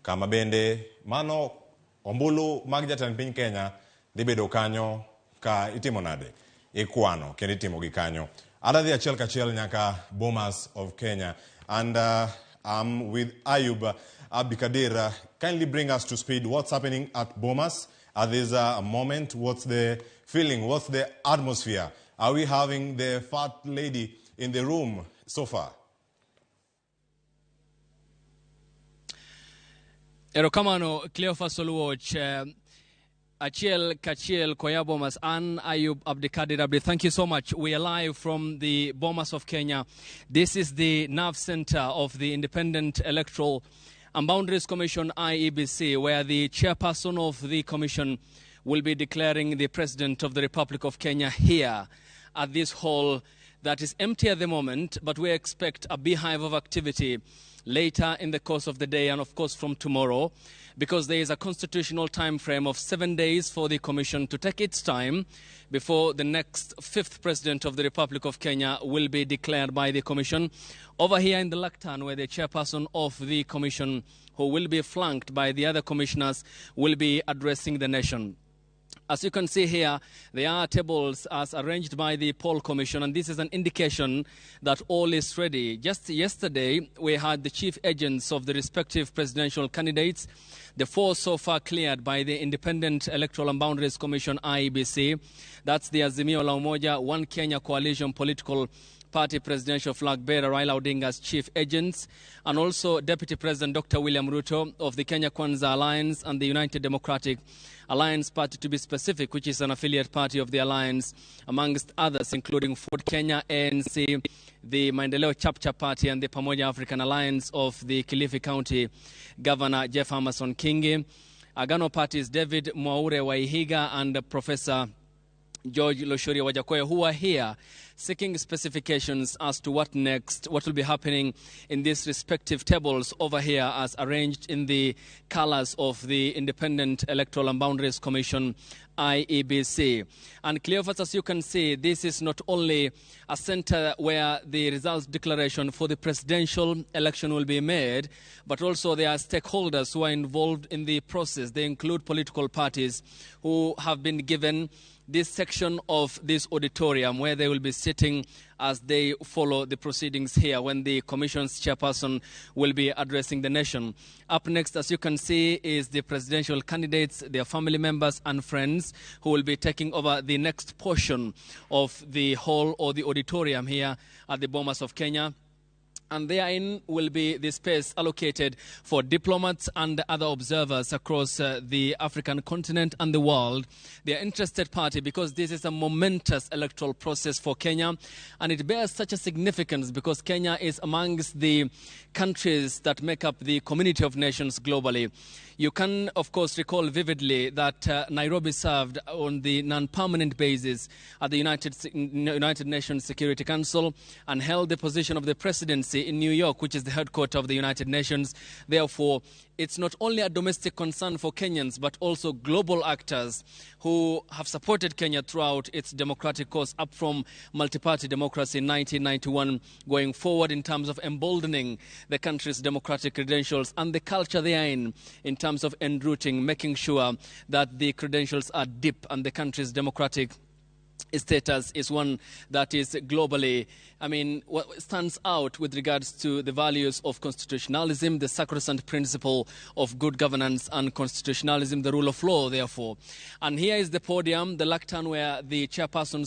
kama bende mano ombulu mag jatend piny Kenya dhi bedo kanyo ka itimo nade ikwano kendo itimo gi kanyo. Adadhi achiel kachiel nyaka Bomas of Kenya, and I'm with Ayub Abdikadir. Kindly bring us to speed. What's happening at Bomas at this moment? What's the feeling? What's the atmosphere? Are we having the fat lady in the room so far? Erokamano Cleophas Oluoch, Achiel Kachiel Koya Bomas, and Ayub Abdikadir Abdi. Thank you so much. We are live from the Bomas of Kenya. This is the nerve center of the Independent Electoral and Boundaries Commission, IEBC, where the chairperson of the commission will be declaring the President of the Republic of Kenya here at this hall that is empty at the moment, but we expect a beehive of activity later in the course of the day and of course from tomorrow, because there is a constitutional time frame of 7 days for the commission to take its time before the next 5th president of the Republic of Kenya will be declared by the commission. Over here in the lectern, where the chairperson of the commission, who will be flanked by the other commissioners, will be addressing the nation. As you can see here, there are tables as arranged by the poll commission, and this is an indication that all is ready. Just yesterday, we had the chief agents of the respective presidential candidates, the 4 so far cleared by the Independent Electoral and Boundaries Commission, IEBC. That's the Azimio la Umoja, One Kenya Coalition political party presidential flag bearer Raila Odinga's chief agents, and also Deputy President Dr. William Ruto of the Kenya Kwanza Alliance and the United Democratic Alliance Party, to be specific, which is an affiliate party of the alliance, amongst others, including Ford Kenya, ANC, the Maendeleo Chapcha Party, and the Pamoja African Alliance of the Kilifi County Governor Jeff Amason Kingi. Agano parties David Mwaure Waihiga and Professor George Loshori Wajakoya, who are here seeking specifications as to what next, what will be happening in these respective tables over here as arranged in the colors of the Independent Electoral and Boundaries Commission, IEBC. And Cleophas, as you can see, this is not only a center where the results declaration for the presidential election will be made, but also there are stakeholders who are involved in the process. They include political parties who have been given this section of this auditorium where they will be sitting as they follow the proceedings here when the commission's chairperson will be addressing the nation. Up next, as you can see, is the presidential candidates, their family members and friends who will be taking over the next portion of the hall or the auditorium here at the Bomas of Kenya. And therein will be the space allocated for diplomats and other observers across the African continent and the world. They are interested party because this is a momentous electoral process for Kenya, and it bears such a significance because Kenya is amongst the countries that make up the community of nations globally. You can, of course, recall vividly that Nairobi served on the non-permanent basis at the United Nations Security Council and held the position of the presidency in New York, which is the headquarters of the United Nations. Therefore, it's not only a domestic concern for Kenyans, but also global actors who have supported Kenya throughout its democratic course, up from multi-party democracy in 1991, going forward in terms of emboldening the country's democratic credentials and the culture they are in terms of enrooting, making sure that the credentials are deep and the country's democratic status is one that is globally, what stands out with regards to the values of constitutionalism, the sacrosanct principle of good governance and constitutionalism, the rule of law, therefore. And here is the podium, the lectern where the chairperson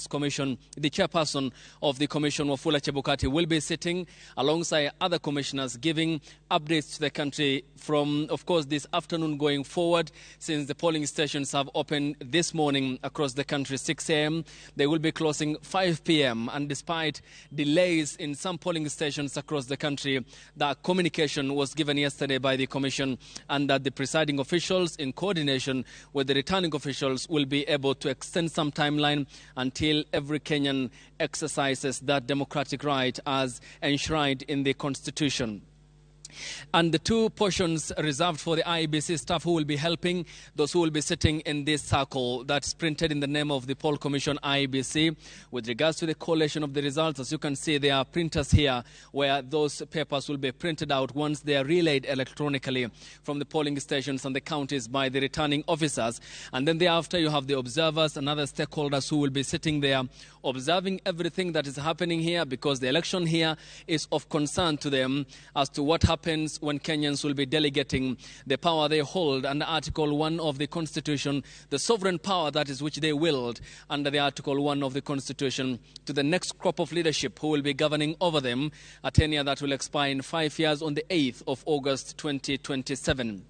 of the commission, Wafula Chebukati, will be sitting alongside other commissioners, giving updates to the country from, of course, this afternoon going forward, since the polling stations have opened this morning across the country, 6 a.m. They will be closing 5 p.m. And despite delays in some polling stations across the country, the communication was given yesterday by the commission, and that the presiding officials, in coordination with the returning officials, will be able to extend some timeline until every Kenyan exercises that democratic right as enshrined in the Constitution. And the two portions reserved for the IEBC staff who will be helping, those who will be sitting in this circle that's printed in the name of the Poll Commission IEBC. With regards to the collation of the results, as you can see, there are printers here where those papers will be printed out once they are relayed electronically from the polling stations and the counties by the returning officers. And then thereafter, you have the observers and other stakeholders who will be sitting there observing everything that is happening here, because the election here is of concern to them as to what happens when Kenyans will be delegating the power they hold under Article 1 of the Constitution, the sovereign power that is which they willed under the Article 1 of the Constitution, to the next crop of leadership who will be governing over them, a tenure that will expire in 5 years on the 8th of August 2027.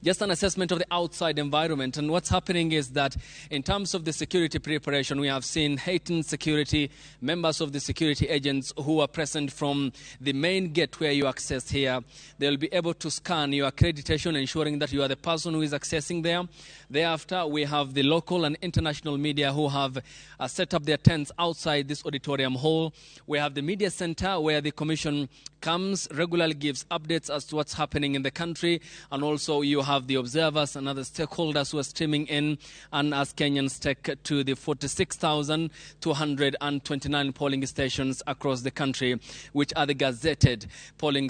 Just an assessment of the outside environment. And what's happening is that in terms of the security preparation, we have seen heightened security, members of the security agents who are present from the main gate where you access here. They'll be able to scan your accreditation, ensuring that you are the person who is accessing there. Thereafter, we have the local and international media who have set up their tents outside this auditorium hall. We have the media center where the commission comes, regularly gives updates as to what's happening in the country, and also you have the observers and other stakeholders who are streaming in, and as Kenyans take to the 46,229 polling stations across the country, which are the gazetted polling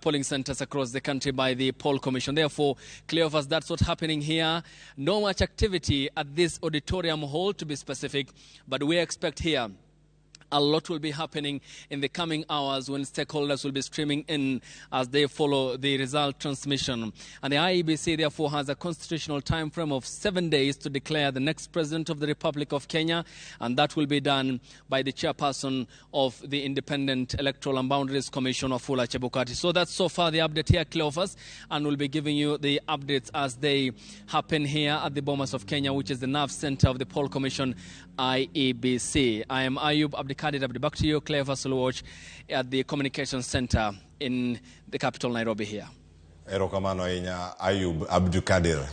polling centers across the country by the Poll Commission. Therefore, clear of us, that's what's happening here. No much activity at this auditorium hall, to be specific, but we expect here a lot will be happening in the coming hours when stakeholders will be streaming in as they follow the result transmission. And the IEBC therefore has a constitutional time frame of 7 days to declare the next president of the Republic of Kenya, and that will be done by the chairperson of the Independent Electoral and Boundaries Commission, Wafula Chebukati. So that's so far the update here, Cleophas, and we'll be giving you the updates as they happen here at the Bomas of Kenya, which is the nerve center of the Poll Commission IEBC. I am Ayub Abdikadir. Back to you, Claire Vassalwatch, at the Communications Center in the capital, Nairobi here. Erokamano inya Ayub Abdikadir.